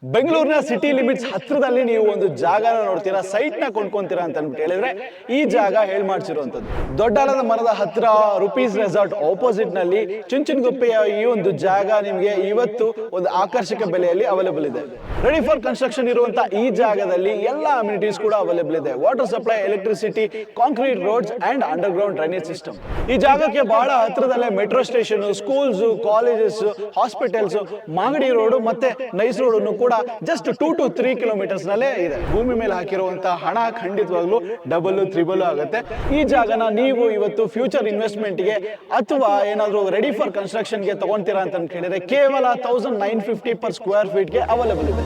ಬೆಂಗಳೂರಿನ city limits ಹತ್ರದಲ್ಲಿ ನೀವು ಒಂದು ಜಾಗನ ನೋಡ್ತೀರಾ, ಸೈಟ್ ನ ಕೊಂಡ್ಕೊಂತೀರಾ ಅಂತ ಅಂದ್ಬಿಟ್ಟು ಹೇಳಿದ್ರೆ ಈ ಜಾಗ ಹೇಳ್ಮಾಡ್ಸಿರುವಂತದ್ದು ದೊಡ್ಡಾಲದ ಮರದ ಹತ್ರ ರೂಪೀಸ್ ರೆಸಾರ್ಟ್ ಆಪೋಸಿಟ್ ನಲ್ಲಿ ಚುಂಚನಗುಪ್ಪೆಯ ಈ ಒಂದು ಜಾಗ ನಿಮಗೆ ಇವತ್ತು ಒಂದು ಆಕರ್ಷಕ ಬೆಲೆಯಲ್ಲಿ ಅವೈಲೇಬಲ್ ಇದೆ. ರೆಡಿ ಫಾರ್ ಕನ್ಸ್ಟ್ರಕ್ಷನ್ ಇರುವಂತ ಈ ಜಾಗದಲ್ಲಿ ಎಲ್ಲ ಅಮ್ಯುನಿಟೀಸ್ ಕೂಡ ಅವೈಲೇಬಲ್ ಇದೆ. Water supply, electricity, concrete roads and underground drainage system. ಈ ಜಾಗಕ್ಕೆ ಬಹಳ ಹತ್ರದಲ್ಲೇ metro station, schools, colleges, hospitals, Magadi road ಮತ್ತೆ ನೈಸ್ ರೋಡ್ ಕೂಡ ಜಸ್ಟ್ 2 to 3 ಕಿಲೋಮೀಟರ್ಸ್ ನಲ್ಲೇ ಇದೆ. ಭೂಮಿ ಮೇಲೆ ಹಾಕಿರುವಂತಹ ಹಣ ಖಂಡಿತವಾಗ್ಲೂ ಡಬಲ್ ತ್ರಿಬಲ್ ಆಗುತ್ತೆ. ಈ ಜಾಗನ ನೀವು ಇವತ್ತು ಫ್ಯೂಚರ್ ಇನ್ವೆಸ್ಟ್ಮೆಂಟ್ ಗೆ ಅಥವಾ ಏನಾದ್ರು ರೆಡಿ ಫಾರ್ ಕನ್ಸ್ಟ್ರಕ್ಷನ್ ಗೆ ತಗೊಂತೀರಾ ಅಂತ ಕೇಳಿದ್ರೆ ಕೇವಲ 1950 per square feet ಗೆ ಅವೈಲೇಬಲ್ ಇದೆ.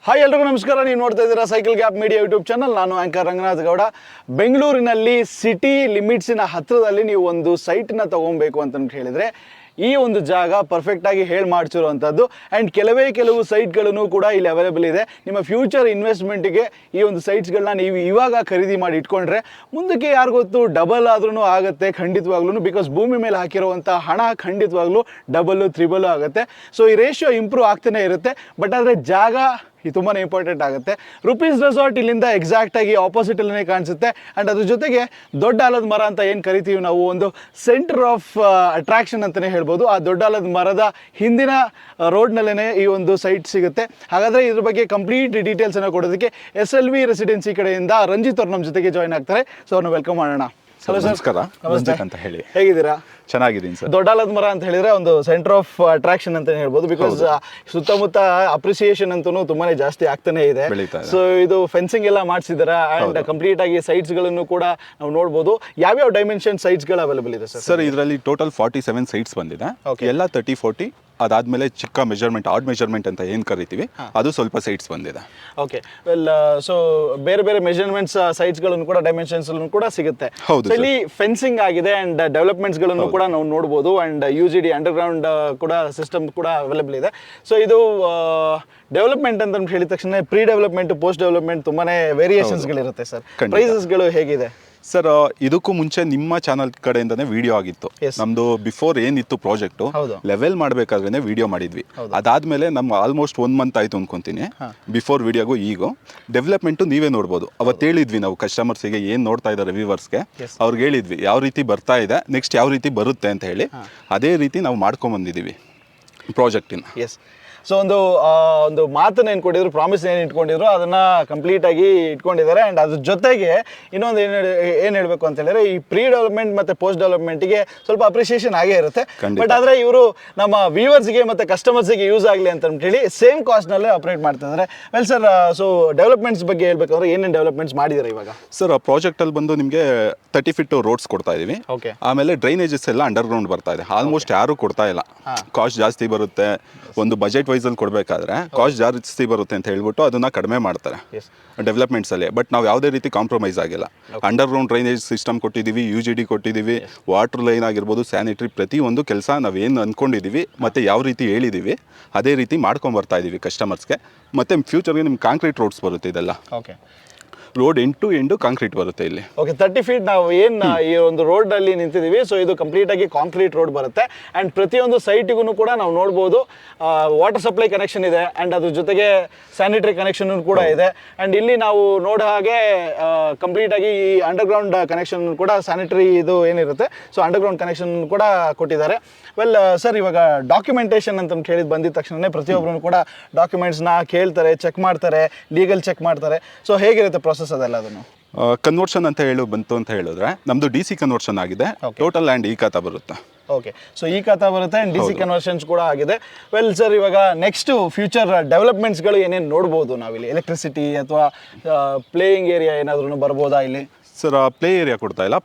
ಹಾಯ್ ಎಲ್ರಿಗೂ ನಮಸ್ಕಾರ. ನೀವು ನೋಡ್ತಾ ಇದ್ದೀರಾ cycle gap media YouTube channel. ನಾನು ಆಂಕರ್ ರಂಗನಾಥ್ ಗೌಡ. ಬೆಂಗಳೂರಿನಲ್ಲಿ ಸಿಟಿ ಲಿಮಿಟ್ಸಿನ ಹತ್ತಿರದಲ್ಲಿ ನೀವು ಒಂದು ಸೈಟ್ನ ತೊಗೊಬೇಕು ಅಂತ ಹೇಳಿದರೆ ಈ ಒಂದು ಜಾಗ ಪರ್ಫೆಕ್ಟ್ ಆಗಿ ಮಾಡ್ಸಿರುವಂಥದ್ದು. ಆ್ಯಂಡ್ ಕೆಲವು ಸೈಟ್ಗಳನ್ನು ಕೂಡ ಇಲ್ಲಿ ಅವೈಲೇಬಲ್ ಇದೆ. ನಿಮ್ಮ ಫ್ಯೂಚರ್ ಇನ್ವೆಸ್ಟ್ಮೆಂಟ್ಗೆ ಈ ಒಂದು ಸೈಟ್ಸ್ಗಳನ್ನ ನೀವು ಇವಾಗ ಖರೀದಿ ಮಾಡಿ ಇಟ್ಕೊಂಡ್ರೆ ಮುಂದಕ್ಕೆ ಯಾರು ಗೊತ್ತು ಡಬಲ್ ಆದ್ರೂ ಆಗುತ್ತೆ ಖಂಡಿತವಾಗ್ಲೂ. ಬಿಕಾಸ್ ಭೂಮಿ ಮೇಲೆ ಹಾಕಿರುವಂಥ ಹಣ ಖಂಡಿತವಾಗ್ಲೂ ಡಬಲ್ ತ್ರಿಬಲ್ ಆಗುತ್ತೆ. ಸೊ ಈ ರೇಷಿಯೋ ಇಂಪ್ರೂವ್ ಆಗ್ತಾನೆ ಇರುತ್ತೆ. ಬಟ್ ಆದರೆ ಜಾಗ ಇದು ತುಂಬಾ ಇಂಪಾರ್ಟೆಂಟ್ ಆಗುತ್ತೆ. ರೂಪೀಸ್ ರೆಸಾರ್ಟ್ ಇಲ್ಲಿಂದ ಎಕ್ಸಾಕ್ಟಾಗಿ ಆಪೋಸಿಟಲ್ಲೇ ಕಾಣಿಸುತ್ತೆ. ಆ್ಯಂಡ್ ಅದ್ರ ಜೊತೆಗೆ ದೊಡ್ಡ ಆಲದ ಮರ ಅಂತ ಏನು ಕರಿತೀವಿ ನಾವು, ಒಂದು ಸೆಂಟರ್ ಆಫ್ ಅಟ್ರಾಕ್ಷನ್ ಅಂತಲೇ ಹೇಳ್ಬೋದು. ಆ ದೊಡ್ಡ ಆಲದ ಮರದ ಹಿಂದಿನ ರೋಡ್ನಲ್ಲೇ ಈ ಒಂದು ಸೈಟ್ ಸಿಗುತ್ತೆ. ಹಾಗಾದರೆ ಇದ್ರ ಬಗ್ಗೆ ಕಂಪ್ಲೀಟ್ ಡೀಟೇಲ್ಸನ್ನು ಕೊಡೋದಕ್ಕೆ SLV ರೆಸಿಡೆನ್ಸಿ ಕಡೆಯಿಂದ ರಂಜಿತ್ ಅವ್ರು ನಮ್ಮ ಜೊತೆಗೆ ಜಾಯ್ನ್ ಆಗ್ತಾರೆ. ಸೊ ಅವ್ರನ್ನ ವೆಲ್ಕಮ್ ಮಾಡೋಣ. ಹಲೋ ಸರ್, ನಮಸ್ಕಾರ. ರಂಜಿತ್ ಅಂತ ಹೇಳಿ. ಹೇಗಿದ್ದೀರಾ? ಚೆನ್ನಾಗಿದ್ದೀನಿ ಸರ್. ದೊಡ್ಡಾಲದ ಮರ ಅಂತ ಹೇಳಿದ್ರೆ ಒಂದು ಸೆಂಟರ್ ಆಫ್ ಅಟ್ರಾಕ್ಷನ್ ಅಂತ ಹೇಳ್ಬೋದು. ಬಿಕಾಸ್ ಸುತ್ತಮುತ್ತ ಅಪ್ರಿಸಿಯೇಷನ್ ಅಂತೂ ತುಂಬಾನೇ ಜಾಸ್ತಿ ಆಗ್ತಾನೆ ಇದೆ. ಸೊ ಇದು ಫೆನ್ಸಿಂಗ್ ಎಲ್ಲ ಮಾಡಿಸಿದಾರೆ ಅಂಡ್ ಕಂಪ್ಲೀಟ್ ಆಗಿ ಸೈಟ್ಸ್ ಗಳನ್ನು ಕೂಡ ನಾವು ನೋಡಬಹುದು. ಯಾವ್ಯಾವ ಡೈಮೆನ್ಷನ್ ಸೈಟ್ಸ್ ಗಳು ಅವೈಲೇಬಲ್ ಇದೆ ಸರ್? ಇದರಲ್ಲಿ ಟೋಟಲ್ 47 ಸೈಟ್ಸ್ ಬಂದಿದೆ. ಎಲ್ಲ 30-40, ಅದಾದ್ಮೇಲೆ ಚಿಕ್ಕ ಮೆಜರ್ಮೆಂಟ್, ಆಡ್ ಮೆಜರ್ಮೆಂಟ್ ಅಂತ ಏನ್ ಕರಿತೀವಿ, ಅದು ಸ್ವಲ್ಪ ಸೈಟ್ಸ್ ಬಂದಿದೆ. ಓಕೆ, ವೆಲ್, ಸೊ ಬೇರೆ ಬೇರೆ ಮೆಜರ್ಮೆಂಟ್ಸ್ ಸೈಟ್ಸ್ ಗಳನ್ನು ಕೂಡ ಡೈಮೆನ್ಷನ್ಸ್ ಕೂಡ ಸಿಗುತ್ತೆ. ಇಲ್ಲಿ ಫೆನ್ಸಿಂಗ್ ಆಗಿದೆ ಅಂಡ್ ಡೆವಲಪ್ಮೆಂಟ್ಸ್ ಗಳನ್ನು ಕೂಡ ನಾವು ನೋಡಬಹುದು. ಅಂಡ್ UGD ಅಂಡರ್ ಗ್ರೌಂಡ್ ಕೂಡ ಸಿಸ್ಟಮ್ ಕೂಡ ಅವೈಲೇಬಲ್ ಇದೆ. ಸೊ ಇದು ಡೆವಲಪ್ಮೆಂಟ್ ಅಂತ ಹೇಳಿದ ತಕ್ಷಣ ಪ್ರೀ ಡೆವಲಪ್ಮೆಂಟ್, ಪೋಸ್ಟ್ ಡೆವಲಪ್ಮೆಂಟ್ ತುಂಬಾನೇ ವೇರಿಯೇಷನ್ಸ್ ಗಳಿರುತ್ತೆ ಸರ್. ಪ್ರೈಸಸ್ ಗಳು ಹೇಗಿದೆ ಸರ್? ಇದಕ್ಕೂ ಮುಂಚೆ ನಿಮ್ಮ ಚಾನಲ್ ಕಡೆಯಿಂದಾನೇ ವಿಡಿಯೋ ಆಗಿತ್ತು. ನಮ್ದು ಬಿಫೋರ್ ಏನಿತ್ತು ಪ್ರಾಜೆಕ್ಟ್ ಲೆವೆಲ್ ಮಾಡ್ಬೇಕಾದ್ರೆ ವಿಡಿಯೋ ಮಾಡಿದ್ವಿ. ಅದಾದ್ಮೇಲೆ ನಮ್ಮ ಆಲ್ಮೋಸ್ಟ್ 1 month ಆಯ್ತು ಅನ್ಕೊಂತೀನಿ. ಬಿಫೋರ್ ವಿಡಿಯೋಗೂ ಈಗ ಡೆವಲಪ್ಮೆಂಟ್ ನೀವೇ ನೋಡ್ಬೋದು. ಅವತ್ತು ಹೇಳಿದ್ವಿ ನಾವು ಕಸ್ಟಮರ್ಸ್ಗೆ, ಏನ್ ನೋಡ್ತಾ ಇದ್ದಾರೆ ವ್ಯೂವರ್ಸ್ಗೆ, ಅವ್ರಿಗೆ ಹೇಳಿದ್ವಿ ಯಾವ ರೀತಿ ಬರ್ತಾ ಇದೆ, ನೆಕ್ಸ್ಟ್ ಯಾವ ರೀತಿ ಬರುತ್ತೆ ಅಂತ ಹೇಳಿ. ಅದೇ ರೀತಿ ನಾವು ಮಾಡ್ಕೊಂಡ್ ಬಂದಿದೀವಿ ಪ್ರಾಜೆಕ್ಟಿನ. ಸೊ ಒಂದು ಮಾತನ್ನ ಏನು ಕೊಟ್ಟಿದ್ರು, ಪ್ರಾಮಿಸ್ ಏನು ಇಟ್ಕೊಂಡಿದ್ರು, ಅದನ್ನ ಕಂಪ್ಲೀಟ್ ಆಗಿ ಇಟ್ಕೊಂಡಿದ್ದಾರೆ. ಅಂಡ್ ಅದ್ರ ಜೊತೆಗೆ ಇನ್ನೊಂದು ಏನು ಹೇಳಬೇಕು ಅಂತ ಹೇಳಿದ್ರೆ, ಈ ಪ್ರೀ ಡೆವಲಪ್ಮೆಂಟ್ ಮತ್ತೆ ಪೋಸ್ಟ್ ಡೆವಲಪ್ಮೆಂಟ್ಗೆ ಸ್ವಲ್ಪ ಅಪ್ರಿಸಿಯೇಷನ್ ಆಗೇ ಇರುತ್ತೆ. ಬಟ್ ಆದರೆ ಇವರು ನಮ್ಮ ವ್ಯೂವರ್ಸ್ಗೆ ಮತ್ತೆ ಕಸ್ಟಮರ್ಸ್ಗೆ ಯೂಸ್ ಆಗಲಿ ಅಂತ ಹೇಳಿ ಸೇಮ್ ಕಾಸ್ಟ್ನಲ್ಲೇ ಆಪರೇಟ್ ಮಾಡ್ತಾ ಇದ್ದಾರೆ. ವೆಲ್ ಸರ್, ಸೊ ಡೆವಲಪ್ಮೆಂಟ್ಸ್ ಬಗ್ಗೆ ಹೇಳ್ಬೇಕಂದ್ರೆ ಏನೇನು ಡೆವಲಪ್ಮೆಂಟ್ಸ್ ಮಾಡಿದ್ದಾರೆ ಇವಾಗ? ಸರ್, ಪ್ರಾಜೆಕ್ಟಲ್ಲಿ ಬಂದು ನಿಮಗೆ 30 feet ರೋಡ್ಸ್ ಕೊಡ್ತಾ ಇದೀವಿ. ಆಮೇಲೆ ಡ್ರೈನೇಜಸ್ ಎಲ್ಲ ಅಂಡರ್ ಗ್ರೌಂಡ್ ಬರ್ತಾ ಇದೆ. ಆಲ್ಮೋಸ್ಟ್ ಯಾರು ಕೊಡ್ತಾ ಇಲ್ಲ. ಕಾಸ್ಟ್ ಜಾಸ್ತಿ ಬರುತ್ತೆ. ಒಂದು ಬಜೆಟ್ ವೈಸ್ ಅಲ್ಲಿ ಕೊಡಬೇಕಾದ್ರೆ ಕಾಸ್ಟ್ ಜಾಸ್ತಿ ಬರುತ್ತೆ ಅಂತ ಹೇಳ್ಬಿಟ್ಟು ಅದನ್ನ ಕಡಿಮೆ ಮಾಡ್ತಾರೆ ಡೆವಲಪ್ಮೆಂಟ್ಸ್ ಅಲ್ಲಿ. ಬಟ್ ನಾವು ಯಾವುದೇ ರೀತಿ ಕಾಂಪ್ರಮೈಸ್ ಆಗಿಲ್ಲ. ಅಂಡರ್ ಗ್ರೌಂಡ್ ಡ್ರೈನೇಜ್ ಸಿಸ್ಟಮ್ ಕೊಟ್ಟಿದ್ದೀವಿ, UGD ಕೊಟ್ಟಿದ್ದೀವಿ, ವಾಟರ್ ಲೈನ್ ಆಗಿರ್ಬೋದು, ಸ್ಯಾನಿಟರಿ, ಪ್ರತಿಯೊಂದು ಕೆಲಸ ನಾವೇನು ಅಂದ್ಕೊಂಡಿದ್ದೀವಿ ಮತ್ತು ಯಾವ ರೀತಿ ಹೇಳಿದ್ದೀವಿ ಅದೇ ರೀತಿ ಮಾಡ್ಕೊಂಡು ಬರ್ತಾ ಇದ್ದೀವಿ ಕಸ್ಟಮರ್ಸ್ಗೆ. ಮತ್ತು ಫ್ಯೂಚರ್ಗೆ ನಿಮ್ಗೆ ಕಾಂಕ್ರೀಟ್ ರೋಡ್ಸ್ ಬರುತ್ತೆ. ಇದೆಲ್ಲ road end to end concrete ಬರುತ್ತೆ ಇಲ್ಲಿ. ಓಕೆ, 30 feet ನಾವು ಏನು ಈ ಒಂದು ರೋಡ್ ಅಲ್ಲಿ ನಿಂತಿದ್ದೀವಿ. ಸೊ ಇದು ಕಂಪ್ಲೀಟ್ ಆಗಿ ಕಾಂಕ್ರೀಟ್ ರೋಡ್ ಬರುತ್ತೆ. ಅಂಡ್ ಪ್ರತಿಯೊಂದು ಸೈಟಿಗೂ ಕೂಡ ನಾವು ನೋಡ್ಬೋದು ವಾಟರ್ ಸಪ್ಲೈ ಕನೆಕ್ಷನ್ ಇದೆ. ಅಂಡ್ ಅದ್ರ ಜೊತೆಗೆ ಸ್ಯಾನಿಟರಿ ಕನೆಕ್ಷನ್ ಕೂಡ ಇದೆ. ಅಂಡ್ ಇಲ್ಲಿ ನಾವು ನೋಡೋ ಹಾಗೆ ಕಂಪ್ಲೀಟ್ ಆಗಿ ಈ ಅಂಡರ್ ಗ್ರೌಂಡ್ ಕನೆಕ್ಷನ್ ಕೂಡ ಸ್ಯಾನಿಟರಿ ಇದು ಏನಿರುತ್ತೆ, ಸೊ ಅಂಡರ್ ಗ್ರೌಂಡ್ ಕನೆಕ್ಷನ್ ಕೂಡ ಕೊಟ್ಟಿದ್ದಾರೆ. ವೆಲ್ ಸರ್, ಇವಾಗ ಡಾಕ್ಯುಮೆಂಟೇಶನ್ ಅಂತ ಹೇಳಿದ್ ಬಂದಿದ ತಕ್ಷಣ ಪ್ರತಿಯೊಬ್ಬರು ಕೂಡ ಡಾಕ್ಯುಮೆಂಟ್ಸ್ನ ಕೇಳ್ತಾರೆ, ಚೆಕ್ ಮಾಡ್ತಾರೆ, ಲೀಗಲ್ ಚೆಕ್ ಮಾಡ್ತಾರೆ. ಸೊ ಹೇಗಿರುತ್ತೆ ಪ್ರೊಸೆಸ್ ಅದೆಲ್ಲ? ಅದನ್ನು ಕನ್ವರ್ಷನ್ ಅಂತ ಬಂತು ಅಂತ ಹೇಳಿದ್ರೆ ನಮ್ದು DC ಕನ್ವರ್ಷನ್ ಆಗಿದೆ. ಟೋಟಲ್ ಲ್ಯಾಂಡ್ ಈ ಖಾತಾ ಬರುತ್ತೆ. ಓಕೆ, ಸೊ ಈ ಖಾತಾ ಬರುತ್ತೆ ಅಂಡ್ DC ಕನ್ವರ್ಷನ್ಸ್ ಕೂಡ ಆಗಿದೆ. ವೆಲ್ ಸರ್, ಇವಾಗ ನೆಕ್ಸ್ಟ್ ಫ್ಯೂಚರ್ ಡೆವಲಪ್ಮೆಂಟ್ಸ್ಗಳು ಏನೇನು ನೋಡ್ಬೋದು ನಾವಿಲ್ಲಿ? ಎಲೆಕ್ಟ್ರಿಸಿಟಿ ಅಥವಾ ಪ್ಲೇಯಿಂಗ್ ಏರಿಯಾ ಏನಾದ್ರೂ ಬರ್ಬೋದಾ ಇಲ್ಲಿ? ಸರ್, ಪ್ಲೇ ಏರಿಯಾ ಕೊಡ್ತಾ ಇಲ್ಲ,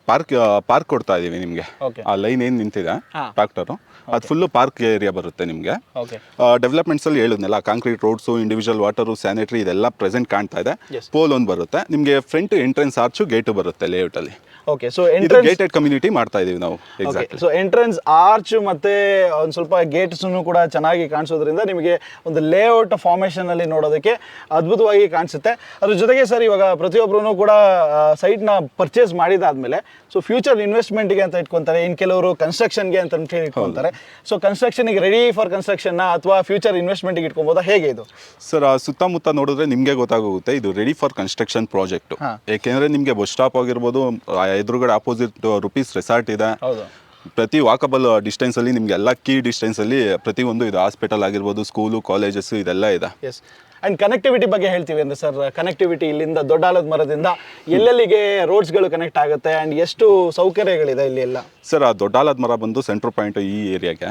ಪಾರ್ಕ್ ಕೊಡ್ತಾ ಇದೀವಿ ನಿಮಗೆ. ಆ ಲೈನ್ ಏನು ನಿಂತಿದೆ ಟ್ರಾಕ್ಟರು, ಅದು ಫುಲ್ಲು ಪಾರ್ಕ್ ಏರಿಯಾ ಬರುತ್ತೆ ನಿಮಗೆ. ಓಕೆ ಡೆವಲಪ್ಮೆಂಟ್ಸ್ ಅಲ್ಲಿ ಹೇಳಿದ್ನಲ್ಲ, concrete roads, individual water, sanitary ಇದೆಲ್ಲ ಪ್ರೆಸೆಂಟ್ ಕಾಣ್ತಾ ಇದೆ. ಪೋಲ್ ಒಂದು ಬರುತ್ತೆ ನಿಮಗೆ, ಫ್ರಂಟ್ ಎಂಟ್ರೆನ್ಸ್ ಆರ್ಚು ಗೇಟು ಬರುತ್ತೆ ಲೇಔಟ್ ಅಲ್ಲಿ. ಓಕೆ ಸೊ ಇದು ಗೇಟೆಡ್ ಕಮ್ಯುನಿಟಿ ಮಾಡ್ತಾ ಇದೀವಿ ನಾವು. ಎಕ್ಸಾಕ್ಟ್ಲಿ. ಸೊ ಎಂಟ್ರೆನ್ಸ್ ಆರ್ಚ್ ಮತ್ತೆ ಒಂದು ಸ್ವಲ್ಪ ಗೇಟ್ಸ್ ಕೂಡ ಚೆನ್ನಾಗಿ ಕಾಣಿಸೋದ್ರಿಂದ ನಿಮಗೆ ಒಂದು ಲೇಔಟ್ ಫಾರ್ಮೇಶನ್ ಅಲ್ಲಿ ನೋಡೋದಕ್ಕೆ ಅದ್ಭುತವಾಗಿ ಕಾಣಿಸುತ್ತೆ. ಅದ್ರ ಜೊತೆಗೆ ಸರ್, ಇವಾಗ ಪ್ರತಿಯೊಬ್ಬರೂ ಕೂಡ ಸೈಟ್ನ ಪರ್ಚೇಸ್ ಮಾಡಿದಾದ್ಮೇಲೆ ಸೊ ಫ್ಯೂಚರ್ ಇನ್ವೆಸ್ಟ್ಮೆಂಟ್ಗೆ ಅಂತ ಇಟ್ಕೊಂತಾರೆ, ಇನ್ನು ಕೆಲವರು ಕನ್ಸ್ಟ್ರಕ್ಷನ್ಗೆ ಅಂತ ಇಟ್ಕೊಂತಾರೆ. ಸೊ ಕನ್ಸ್ಟ್ರಕ್ಷನ್ಗೆ ರೆಡಿ ಫಾರ್ ಕನ್ಸ್ಟ್ರಕ್ಷನ್ ಅಥವಾ ಫ್ಯೂಚರ್ ಇನ್ವೆಸ್ಟ್ಮೆಂಟ್ಗೆ ಇಟ್ಕೊಬೋದಾ, ಹೇಗೆ ಇದು ಸರ್? ಸುತ್ತಮುತ್ತ ನೋಡಿದ್ರೆ ನಿಮಗೆ ಗೊತ್ತಾಗುತ್ತೆ ಇದು ರೆಡಿ ಫಾರ್ ಕನ್ಸ್ಟ್ರಕ್ಷನ್ ಪ್ರಾಜೆಕ್ಟ್. ಯಾಕೆಂದ್ರೆ ನಿಮಗೆ ಬಸ್ ಸ್ಟಾಪ್ ಆಗಿರ್ಬೋದು, ಎದುರುಗಡೆ ಆಪೋಸಿಟ್ ರುಪೀಸ್ ರೆಸಾರ್ಟ್ ಇದೆ. ಪ್ರತಿ ವಾಕಬಲ್ ಡಿಸ್ಟೆನ್ಸ್ ಅಲ್ಲಿ ನಿಮ್ಗೆ ಎಲ್ಲ ಕೀ ಡಿಸ್ಟೆನ್ಸ್ ಅಲ್ಲಿ ಪ್ರತಿಯೊಂದು ಇದು, ಹಾಸ್ಪಿಟಲ್ ಆಗಿರ್ಬೋದು, ಸ್ಕೂಲು, ಕಾಲೇಜಸ್ ಇದೆಲ್ಲ ಇದೆ. ಎಸ್. ಅಂಡ್ ಕನೆಕ್ಟಿವಿಟಿ ಬಗ್ಗೆ ಹೇಳ್ತೀವಿ ಅಂದ್ರೆ ಸರ್, ಕನೆಕ್ಟಿವಿಟಿ ಇಲ್ಲಿಂದ ದೊಡ್ಡ ಆಲದ ಮರದಿಂದ ಎಲ್ಲೆಲ್ಲಿಗೆ ರೋಡ್ಸ್ಗಳು ಕನೆಕ್ಟ್ ಆಗುತ್ತೆ ಅಂಡ್ ಎಷ್ಟು ಸೌಕರ್ಯಗಳಿದೆ ಇಲ್ಲಿ ಎಲ್ಲ? ಸರ್, ಆ ದೊಡ್ಡ ಆಲದ ಮರ ಬಂದು ಸೆಂಟ್ರ್ ಪಾಯಿಂಟ್ ಈ ಏರಿಯಾಗೆ.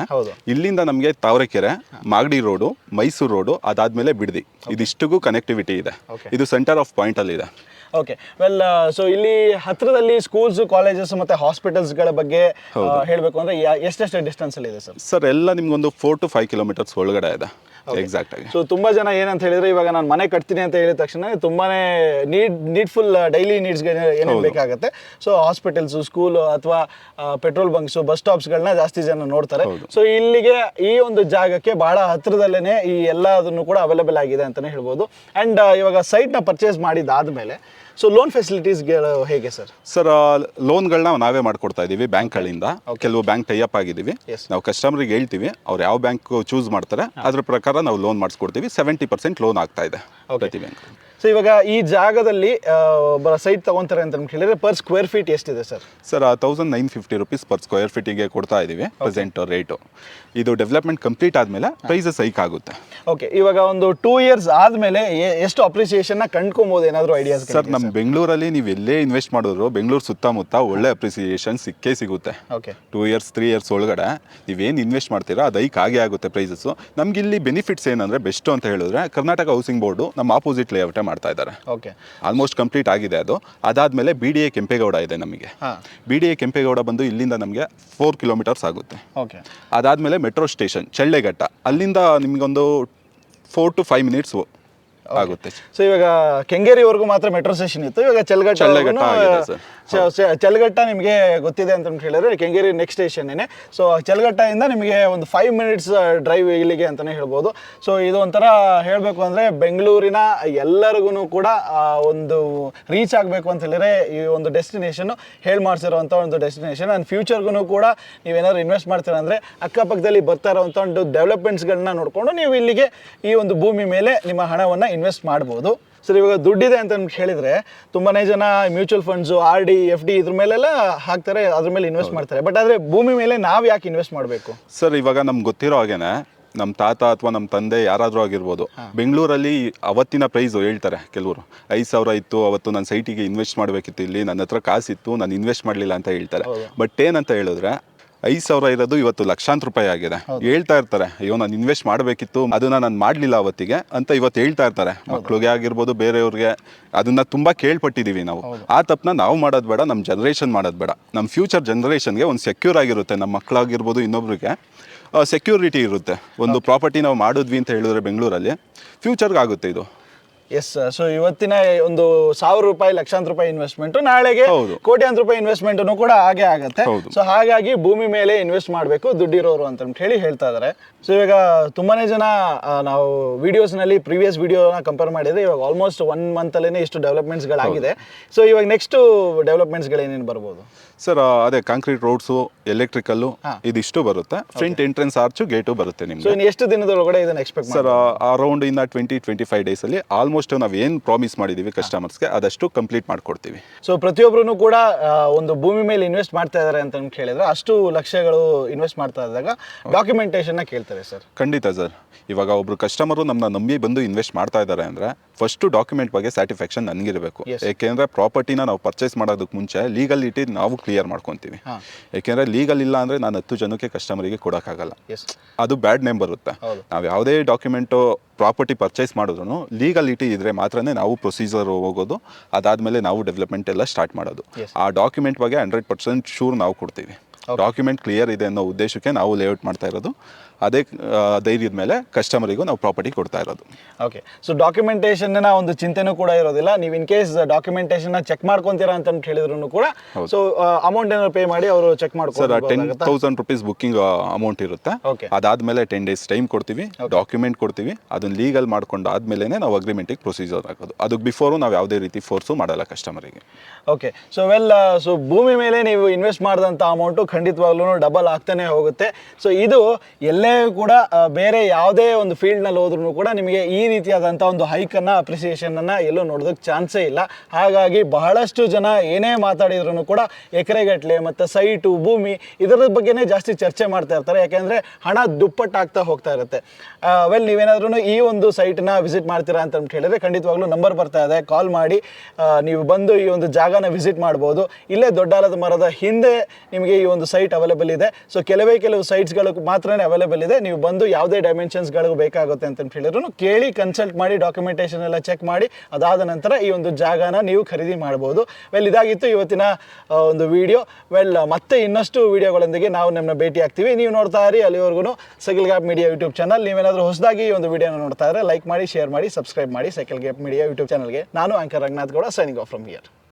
ಇಲ್ಲಿಂದ ನಮಗೆ ತಾವರೆಕೆರೆ, ಮಾಗಡಿ ರೋಡು, ಮೈಸೂರು ರೋಡು, ಅದಾದ್ಮೇಲೆ ಬಿಡದಿ, ಇದಿಷ್ಟಿಗೂ ಕನೆಕ್ಟಿವಿಟಿ ಇದೆ. ಇದು ಸೆಂಟರ್ ಆಫ್ ಪಾಯಿಂಟ್ ಅಲ್ಲಿ ಇದೆ. ಓಕೆ ವೆಲ್, ಸೊ ಇಲ್ಲಿ ಹತ್ರದಲ್ಲಿ ಸ್ಕೂಲ್ಸ್, ಕಾಲೇಜಸ್ ಮತ್ತೆ ಹಾಸ್ಪಿಟಲ್ಸ್ಗಳ ಬಗ್ಗೆ ಹೇಳಬೇಕು ಅಂದ್ರೆ ಎಷ್ಟೆಷ್ಟು ಡಿಸ್ಟೆನ್ಸ್ ಅಲ್ಲಿ ಇದೆ ಸರ್? ಸರ್, ಎಲ್ಲ ನಿಮ್ಗೊಂದು 4 to 5 ಕಿಲೋಮೀಟರ್ಸ್ ಒಳಗಡೆ ಇದೆ. ಎಕ್ಸಾಕ್ಟ್ ಆಗಿ. ಸೊ ತುಂಬಾ ಜನ ಏನಂತ ಹೇಳಿದ್ರೆ, ಇವಾಗ ನಾನು ಮನೆ ಕಟ್ತೀನಿ ಅಂತ ಹೇಳಿದ ತಕ್ಷಣ ತುಂಬಾನೇ ನೀಡ್ಫುಲ್ ಡೈಲಿ ನೀಡ್ಸ್ಗೆ ಏನೇನು ಬೇಕಾಗುತ್ತೆ. ಸೊ ಹಾಸ್ಪಿಟಲ್ಸ್, ಸ್ಕೂಲ್ ಅಥವಾ ಪೆಟ್ರೋಲ್ ಬಂಕ್ಸ್, ಬಸ್ ಸ್ಟಾಪ್ಸ್ಗಳನ್ನ ಜಾಸ್ತಿ ಜನ ನೋಡ್ತಾರೆ. ಸೊ ಇಲ್ಲಿಗೆ ಈ ಒಂದು ಜಾಗಕ್ಕೆ ಬಹಳ ಹತ್ರದಲ್ಲೇನೆ ಈ ಎಲ್ಲದನ್ನು ಕೂಡ ಅವೈಲೇಬಲ್ ಆಗಿದೆ ಅಂತಾನೆ ಹೇಳ್ಬೋದು. ಅಂಡ್ ಇವಾಗ ಸೈಟ್ನ ಪರ್ಚೇಸ್ ಮಾಡಿದಾದ್ಮೇಲೆ ಸೊ ಲೋನ್ ಫೆಸಿಲಿಟೀಸ್ಗಳು ಹೇಗೆ ಸರ್? ಸರ್, ಲೋನ್ಗಳನ್ನ ನಾವೇ ಮಾಡ್ಕೊಡ್ತಾ ಇದೀವಿ ಬ್ಯಾಂಕ್ಗಳಿಂದ. ಕೆಲವು ಬ್ಯಾಂಕ್ ಟೈ ಅಪ್ ಆಗಿದ್ದೀವಿ. ನಾವು ಕಸ್ಟಮರ್ಗೆ ಹೇಳ್ತೀವಿ, ಅವ್ರು ಯಾವ ಬ್ಯಾಂಕ್ ಚೂಸ್ ಮಾಡ್ತಾರೆ ಅದ್ರ ಪ್ರಕಾರ ನಾವು ಲೋನ್ ಮಾಡಿಸ್ಕೊಡ್ತೀವಿ. 70% ಲೋನ್ ಆಗ್ತಾ ಇದೆ ಪ್ರತಿ ಬ್ಯಾಂಕ್. ಸೊ ಇವಾಗ ಈ ಜಾಗದಲ್ಲಿ ಸೈಟ್ ತಗೊಂತಾರೆ ಅಂತ ಹೇಳಿದ್ರೆ ಪರ್ ಸ್ಕ್ವೇರ್ ಫೀಟ್ ಎಷ್ಟಿದೆ sir? Sir, 1950 rupees per square ಫೀಟಿಗೆ ಕೊಡ್ತಾ ಇದೀವಿ ಪ್ರೆಸೆಂಟ್ ರೇಟು. ಇದು ಡೆವಲಪ್ಮೆಂಟ್ ಕಂಪ್ಲೀಟ್ ಆದಮೇಲೆ ಪ್ರೈಸಸ್ ಹೈಕ್ ಆಗುತ್ತೆ. ಓಕೆ, ಇವಾಗ ಒಂದು 2 years ಆದಮೇಲೆ ಎಷ್ಟು ಅಪ್ರಿಸಿಯೇಷನ್ ಕಂಡ್ಕೊಬೋದು, ಏನಾದರೂ ಐಡಿಯಾಸ್? ಸರ್, ನಮ್ಮ ಬೆಂಗಳೂರಲ್ಲಿ ನೀವು ಎಲ್ಲೇ ಇನ್ವೆಸ್ಟ್ ಮಾಡಿದ್ರು ಬೆಂಗಳೂರು ಸುತ್ತಮುತ್ತ ಒಳ್ಳೆ ಅಪ್ರಿಸಿಯೇಷನ್ ಸಿಕ್ಕೇ ಸಿಗುತ್ತೆ. ಓಕೆ, 2 years 3 years ಒಳಗಡೆ ನೀವೇನು ಇನ್ವೆಸ್ಟ್ ಮಾಡ್ತೀರಾ ಅದು ಹೈಕ್ ಆಗೇ ಆಗುತ್ತೆ ಪ್ರೈಸಸ್ಸು. ನಮ್ಗೆ ಇಲ್ಲಿ ಬೆನಿಫಿಟ್ಸ್ ಏನಂದರೆ ಬೆಸ್ಟ್ ಅಂತ ಹೇಳಿದ್ರೆ, ಕರ್ನಾಟಕ ಹೌಸಿಂಗ್ ಬೋರ್ಡು ನಮ್ಮ ಆಪೋಸಿಟ್ ಲೇಔಟೇ ಮಾಡ್ತಾ ಇದ್ದಾರೆ. ಓಕೆ, ಆಲ್ಮೋಸ್ಟ್ ಕಂಪ್ಲೀಟ್ ಆಗಿದೆ ಅದು. ಅದಾದಮೇಲೆ BDA ಕೆಂಪೇಗೌಡ ಇದೆ ನಮಗೆ. BDA ಕೆಂಪೇಗೌಡ ಬಂದು ಇಲ್ಲಿಂದ ನಮಗೆ 4 ಕಿಲೋಮೀಟರ್ಸ್ ಆಗುತ್ತೆ. ಓಕೆ, ಅದಾದಮೇಲೆ ಮೆಟ್ರೋ ಸ್ಟೇಷನ್ ಚಳ್ಳೆಘಟ್ಟ, ಅಲ್ಲಿಂದ ನಿಮಗೊಂದು 4 to 5 minutes ಆಗುತ್ತೆ. ಸೊ ಇವಾಗ ಕೆಂಗೇರಿವರೆಗೂ ಮಾತ್ರ ಮೆಟ್ರೋ ಸ್ಟೇಷನ್ ಇತ್ತು, ಇವಾಗ ಚಳ್ಳಘಟ್ಟ ನಿಮಗೆ ಗೊತ್ತಿದೆ ಅಂತ ಹೇಳಿದ್ರೆ ಕೆಂಗೇರಿ ನೆಕ್ಸ್ಟ್ ಸ್ಟೇಷನ್ನೇ. ಸೊ ಚಳ್ಳಘಟ್ಟದಿಂದ ನಿಮಗೆ ಒಂದು 5 minutes ಡ್ರೈವ್ ಇಲ್ಲಿಗೆ ಅಂತಲೇ ಹೇಳ್ಬೋದು. ಸೊ ಇದು ಒಂಥರ ಹೇಳಬೇಕು ಅಂದರೆ ಬೆಂಗಳೂರಿನ ಎಲ್ಲರಿಗೂ ಕೂಡ ಒಂದು ರೀಚ್ ಆಗಬೇಕು ಅಂತ ಹೇಳಿದ್ರೆ ಈ ಒಂದು ಡೆಸ್ಟಿನೇಷನ್ನು ಹೇಳಿ ಮಾಡಿಸಿರೋವಂಥ ಒಂದು ಡೆಸ್ಟಿನೇಷನ್. ಆ್ಯಂಡ್ ಫ್ಯೂಚರ್ಗೂ ಕೂಡ ನೀವೇನಾದ್ರು ಇನ್ವೆಸ್ಟ್ ಮಾಡ್ತೀರ ಅಂದರೆ ಅಕ್ಕಪಕ್ಕದಲ್ಲಿ ಬರ್ತಾ ಇರೋವಂಥ ಒಂದು ಡೆವಲಪ್ಮೆಂಟ್ಸ್ಗಳನ್ನ ನೋಡಿಕೊಂಡು ನೀವು ಇಲ್ಲಿಗೆ ಈ ಒಂದು ಭೂಮಿ ಮೇಲೆ ನಿಮ್ಮ ಹಣವನ್ನು ಇನ್ವೆಸ್ಟ್ ಮಾಡ್ಬೋದು. ಸರ್, ಇವಾಗ ದುಡ್ಡಿದೆ ಅಂತ ಹೇಳಿದ್ರೆ ತುಂಬಾನೇ ಜನ ಮ್ಯೂಚುವಲ್ ಫಂಡ್ಸ್, RD, FD ಇದ್ರ ಮೇಲೆಲ್ಲ ಹಾಕ್ತಾರೆ, ಅದ್ರ ಮೇಲೆ ಇನ್ವೆಸ್ಟ್ ಮಾಡ್ತಾರೆ. ಬಟ್ ಆದರೆ ಭೂಮಿ ಮೇಲೆ ನಾವು ಯಾಕೆ ಇನ್ವೆಸ್ಟ್ ಮಾಡಬೇಕು? ಸರ್, ಇವಾಗ ನಮ್ಗೆ ಗೊತ್ತಿರೋ ಹಾಗೇನೆ ನಮ್ಮ ತಾತ ಅಥವಾ ನಮ್ಮ ತಂದೆ ಯಾರಾದರೂ ಆಗಿರ್ಬೋದು, ಬೆಂಗಳೂರಲ್ಲಿ ಅವತ್ತಿನ ಪ್ರೈಸು ಹೇಳ್ತಾರೆ ಕೆಲವರು 5,000 ಇತ್ತು ಅವತ್ತು, ನನ್ನ ಸೈಟಿಗೆ ಇನ್ವೆಸ್ಟ್ ಮಾಡಬೇಕಿತ್ತು, ಇಲ್ಲಿ ನನ್ನ ಹತ್ರ ಕಾಸಿತ್ತು, ನಾನು ಇನ್ವೆಸ್ಟ್ ಮಾಡಲಿಲ್ಲ ಅಂತ ಹೇಳ್ತಾರೆ. ಬಟ್ ಏನಂತ ಹೇಳಿದ್ರೆ 5,000 ಇರೋದು ಇವತ್ತು ಲಕ್ಷಾಂತರ ರೂಪಾಯಿ ಆಗಿದೆ. ಹೇಳ್ತಾ ಇರ್ತಾರೆ, ಅಯ್ಯೋ ನಾನು ಇನ್ವೆಸ್ಟ್ ಮಾಡಬೇಕಿತ್ತು, ಅದನ್ನ ನಾನು ಮಾಡಲಿಲ್ಲ ಅವತ್ತಿಗೆ ಅಂತ ಇವತ್ತು ಹೇಳ್ತಾ ಇರ್ತಾರೆ. ಮಕ್ಳಿಗೆ ಆಗಿರ್ಬೋದು, ಬೇರೆಯವ್ರಿಗೆ, ಅದನ್ನ ತುಂಬಾ ಕೇಳ್ಪಟ್ಟಿದೀವಿ ನಾವು. ಆ ತಪ್ಪನ್ನ ನಾವು ಮಾಡೋದು ಬೇಡ, ನಮ್ಮ ಜನರೇಷನ್ ಮಾಡೋದು ಬೇಡ. ನಮ್ಮ ಫ್ಯೂಚರ್ ಜನರೇಷನ್ಗೆ ಒಂದು ಸೆಕ್ಯೂರ್ ಆಗಿರುತ್ತೆ, ನಮ್ಮ ಮಕ್ಕಳಾಗಿರ್ಬೋದು, ಇನ್ನೊಬ್ರಿಗೆ ಸೆಕ್ಯೂರಿಟಿ ಇರುತ್ತೆ. ಒಂದು ಪ್ರಾಪರ್ಟಿ ನಾವು ಮಾಡಿದ್ವಿ ಅಂತ ಹೇಳಿದ್ರೆ ಬೆಂಗಳೂರಲ್ಲಿ ಫ್ಯೂಚರ್ಗೆ ಆಗುತ್ತೆ ಇದು. ಎಸ್, ಸೊ ಇವತ್ತಿನ ಒಂದು 1,000 ರೂಪಾಯಿ ಲಕ್ಷಾಂತರ ರೂಪಾಯಿ ಇನ್ವೆಸ್ಟ್ಮೆಂಟ್ ನಾಳೆಗೆ ಕೋಟ್ಯಾಂತರ ರೂಪಾಯಿ ಇನ್ವೆಸ್ಟ್ಮೆಂಟ್ ಕೂಡ ಹಾಗೆ ಆಗುತ್ತೆ. ಸೊ ಹಾಗಾಗಿ ಭೂಮಿ ಮೇಲೆ ಇನ್ವೆಸ್ಟ್ ಮಾಡಬೇಕು ದುಡ್ಡಿರೋರು ಅಂತ ಹೇಳಿ ಹೇಳ್ತಾ ಇದ್ದಾರೆ. ಸೊ ಇವಾಗ ತುಂಬಾನೇ ಜನ ನಾವು ವಿಡಿಯೋಸ್ನಲ್ಲಿ ಪ್ರೀವಿಯಸ್ ವಿಡಿಯೋನ ಕಂಪೇರ್ ಮಾಡಿದ್ರೆ ಇವಾಗ ಆಲ್ಮೋಸ್ಟ್ 1 month ಅಲ್ಲೇ ಇಷ್ಟು ಡೆವಲಪ್ಮೆಂಟ್ಸ್ಗಳಾಗಿದೆ. ಸೊ ಇವಾಗ ನೆಕ್ಸ್ಟ್ ಡೆವಲಪ್ಮೆಂಟ್ಸ್ಗಳೇನೇನು ಬರ್ಬೋದು? ಸರ್, ಅದೇ ಕಾಂಕ್ರೀಟ್ ರೋಡ್ಸು, ಎಲೆಕ್ಟ್ರಿಕಲ್ಲು ಇದಿಷ್ಟು ಬರುತ್ತೆ. ಫ್ರಂಟ್ ಎಂಟ್ರೆನ್ಸ್ ಆರ್ಚು ಗೇಟು ಬರುತ್ತೆ ನಿಮ್ಗೆ. ಸೊ ಇನ್ನು ಎಷ್ಟು ದಿನದೊಳಗಡೆ ಇದನ್ನ ಎಕ್ಸ್ಪೆಕ್ಟ್ ಸರ್? ಅರೌಂಡ್ ಇನ್ನ 20-25 ಡೇಸಲ್ಲಿ ಆಲ್ಮೋಸ್ಟ್ ನಾವು ಏನು ಪ್ರಾಮಿಸ್ ಮಾಡಿದೀವಿ ಕಸ್ಟಮರ್ಸ್ಗೆ ಅದಷ್ಟು ಕಂಪ್ಲೀಟ್ ಮಾಡ್ಕೊಡ್ತೀವಿ. ಸೊ ಪ್ರತಿಯೊಬ್ಬರು ಕೂಡ ಒಂದು ಭೂಮಿ ಮೇಲೆ ಇನ್ವೆಸ್ಟ್ ಮಾಡ್ತಾ ಇದ್ದಾರೆ ಅಂತ ಹೇಳಿದ್ರೆ ಅಷ್ಟು ಲಕ್ಷಗಳು ಇನ್ವೆಸ್ಟ್ ಮಾಡ್ತಾ ಇದ್ದಾಗ ಡಾಕ್ಯುಮೆಂಟೇಷನ್ ಕೇಳ್ತಾರೆ ಸರ್? ಖಂಡಿತ ಸರ್. ಇವಾಗ ಒಬ್ರು ಕಸ್ಟಮರು ನಮ್ಮನ್ನ ನಂಬಿ ಬಂದು ಇನ್ವೆಸ್ಟ್ ಮಾಡ್ತಾ ಇದ್ದಾರೆ ಅಂದರೆ ಫಸ್ಟು ಡಾಕ್ಯುಮೆಂಟ್ ಬಗ್ಗೆ ಸ್ಯಾಟಿಸ್ಫ್ಯಾಕ್ಷನ್ ನನಗಿರಬೇಕು. ಯಾಕೆಂದರೆ ಪ್ರಾಪರ್ಟಿನ ನಾವು ಪರ್ಚೇಸ್ ಮಾಡೋದಕ್ಕೆ ಮುಂಚೆ ಲೀಗಲಿಟಿ ನಾವು ಕ್ಲಿಯರ್ ಮಾಡ್ಕೊತೀವಿ. ಯಾಕೆಂದರೆ ಲೀಗಲ್ ಇಲ್ಲ ಅಂದರೆ ನಾನು 10 ಜನಕ್ಕೆ ಕಸ್ಟಮರಿಗೆ ಕೊಡೋಕ್ಕಾಗಲ್ಲ, ಅದು ಬ್ಯಾಡ್ ನೇಮ್ ಬರುತ್ತೆ. ನಾವು ಯಾವುದೇ ಡಾಕ್ಯುಮೆಂಟು ಪ್ರಾಪರ್ಟಿ ಪರ್ಚೇಸ್ ಮಾಡಿದ್ರು ಲೀಗಲಿಟಿ ಇದ್ರೆ ಮಾತ್ರನೇ ನಾವು ಪ್ರೊಸೀಜರ್ ಹೋಗೋದು, ಅದಾದಮೇಲೆ ನಾವು ಡೆವಲಪ್ಮೆಂಟ್ ಎಲ್ಲ ಸ್ಟಾರ್ಟ್ ಮಾಡೋದು. ಆ ಡಾಕ್ಯುಮೆಂಟ್ ಬಗ್ಗೆ 100% ಶೂರ್ ನಾವು ಕೊಡ್ತೀವಿ. ಡಾಕ್ಯುಮೆಂಟ್ ಕ್ಲಿಯರ್ ಇದೆ ಅನ್ನೋ ಉದ್ದೇಶಕ್ಕೆ ನಾವು ಲೇಔಟ್ ಮಾಡ್ತಾ ಇರೋದು. ಅದೇ ಧೈರ್ಯದ ಮೇಲೆ ಕಸ್ಟಮರಿಗೂ ನಾವು ಪ್ರಾಪರ್ಟಿ ಕೊಡ್ತಾ ಇರೋದು. ಓಕೆ, ಸೊ ಡಾಕ್ಯುಮೆಂಟೇಷನ್ನ ಒಂದು ಚಿಂತೆನೂ ಕೂಡ ಇರೋದಿಲ್ಲ. ನೀವು ಇನ್ ಕೇಸ್ ಡಾಕ್ಯುಮೆಂಟೇಷನ್ನ ಚೆಕ್ ಮಾಡ್ಕೊತೀರಾ ಅಂತ ಹೇಳಿದ್ರು ಕೂಡ ಸೊ ಅಮೌಂಟ್ ಏನಾದ್ರು ಪೇ ಮಾಡಿ ಅವರು ಚೆಕ್ ಸರ್ ಮಾಡ್ಕೊಂಡು 10,000 rupees ಬುಕ್ಕಿಂಗ್ ಅಮೌಂಟ್ ಇರುತ್ತೆ. Okay. ಅದಾದ್ಮೇಲೆ 10 days ಟೈಮ್ ಕೊಡ್ತೀವಿ, ಡಾಕ್ಯುಮೆಂಟ್ ಕೊಡ್ತೀವಿ, ಅದನ್ನ ಲೀಗಲ್ ಮಾಡ್ಕೊಂಡು ಆದ್ಮೇಲೆ ನಾವು ಅಗ್ರಿಮೆಂಟಿಗೆ ಪ್ರೊಸೀಜರ್ ಹಾಕೋದು. ಅದಕ್ಕೆ ಬಿಫೋರು ನಾವು ಯಾವುದೇ ರೀತಿ ಫೋರ್ಸು ಮಾಡಲ್ಲ ಕಸ್ಟಮರಿಗೆ. ಓಕೆ, ಸೊ ಸೊ ಭೂಮಿ ಮೇಲೆ ನೀವು ಇನ್ವೆಸ್ಟ್ ಮಾಡಿದಂಥ ಅಮೌಂಟು ಖಂಡಿತವಾಗ್ಲೂ ಡಬಲ್ ಆಗ್ತಾನೆ ಹೋಗುತ್ತೆ. ಸೊ ಇದು ಎಲ್ಲೇ ಕೂಡ ಬೇರೆ ಯಾವುದೇ ಒಂದು ಫೀಲ್ಡ್ನಲ್ಲಿ ಹೋದ್ರೂ ಕೂಡ ನಿಮಗೆ ಈ ರೀತಿಯಾದಂಥ ಒಂದು ಹೈಕನ್ನು ಅಪ್ರಿಸಿಯೇಷನನ್ನು ಎಲ್ಲೂ ನೋಡೋದಕ್ಕೆ ಚಾನ್ಸೇ ಇಲ್ಲ. ಹಾಗಾಗಿ ಬಹಳಷ್ಟು ಜನ ಏನೇ ಮಾತಾಡಿದ್ರು ಕೂಡ ಎಕರೆಗಟ್ಟಲೆ ಮತ್ತು ಸೈಟು ಭೂಮಿ ಇದರ ಬಗ್ಗೆನೇ ಜಾಸ್ತಿ ಚರ್ಚೆ ಮಾಡ್ತಾ ಇರ್ತಾರೆ. ಯಾಕೆಂದರೆ ಹಣ ದುಪ್ಪಟ್ಟಾಗ್ತಾ ಹೋಗ್ತಾ ಇರುತ್ತೆ. ನೀವೇನಾದ್ರೂ ಈ ಒಂದು ಸೈಟನ್ನ ವಿಸಿಟ್ ಮಾಡ್ತೀರಾ ಅಂತ ಹೇಳಿದ್ರೆ ಖಂಡಿತವಾಗ್ಲೂ ನಂಬರ್ ಬರ್ತಾ ಇದೆ, ಕಾಲ್ ಮಾಡಿ ನೀವು ಬಂದು ಈ ಒಂದು ಜಾಗನ ವಿಸಿಟ್ ಮಾಡ್ಬೋದು. ಇಲ್ಲೇ ದೊಡ್ಡಾಲದ ಮರದ ಹಿಂದೆ ನಿಮಗೆ ಈ ಒಂದು ಸೈಟ್ ಅವೈಲೇಬಲ್ ಇದೆ. ಸೊ ಕೆಲವು ಸೈಟ್ಸ್ಗಳು ಮಾತ್ರನೇ ಅವೈಲೇಬಲ್ ಇದೆ. ನೀವು ಬಂದು ಯಾವುದೇ ಡೈಮೆನ್ಷನ್ಸ್ಗಳು ಬೇಕಾಗುತ್ತೆ ಅಂತ ಹೇಳಿದ್ರು ಕೇಳಿ ಕನ್ಸಲ್ಟ್ ಮಾಡಿ ಡಾಕ್ಯುಮೆಂಟೇಷನ್ ಎಲ್ಲ ಚೆಕ್ ಮಾಡಿ ಅದಾದ ನಂತರ ಈ ಒಂದು ಜಾಗನ ನೀವು ಖರೀದಿ ಮಾಡ್ಬೋದು. ಇದಾಗಿತ್ತು ಇವತ್ತಿನ ಒಂದು ವಿಡಿಯೋ. ಮತ್ತೆ ಇನ್ನಷ್ಟು ವಿಡಿಯೋಗಳೊಂದಿಗೆ ನಾವು ನಿಮ್ಮನ್ನ ಭೇಟಿ ಆಗ್ತೀವಿ. ನೀವು ನೋಡ್ತಾ ಇರಿ ಅಲ್ಲಿವರೆಗೂ cycle gap media YouTube channel. ನೀವೇನಾದರೂ ಹೊಸದಾಗಿ ಈ ಒಂದು ವಿಡಿಯೋನ ನೋಡ್ತಾ ಇದ್ರೆ ಲೈಕ್ ಮಾಡಿ, ಶೇರ್ ಮಾಡಿ, ಸಬ್ಸ್ಕ್ರೈಬ್ ಮಾಡಿ ಸೈಕಲ್ ಗ್ಯಾಪ್ ಮೀಡಿಯಾ ಯೂಟ್ಯೂಬ್ ಚಾನಲ್ಗೆ. ನಾನು anchor Ranganath Gowda, signing off from here.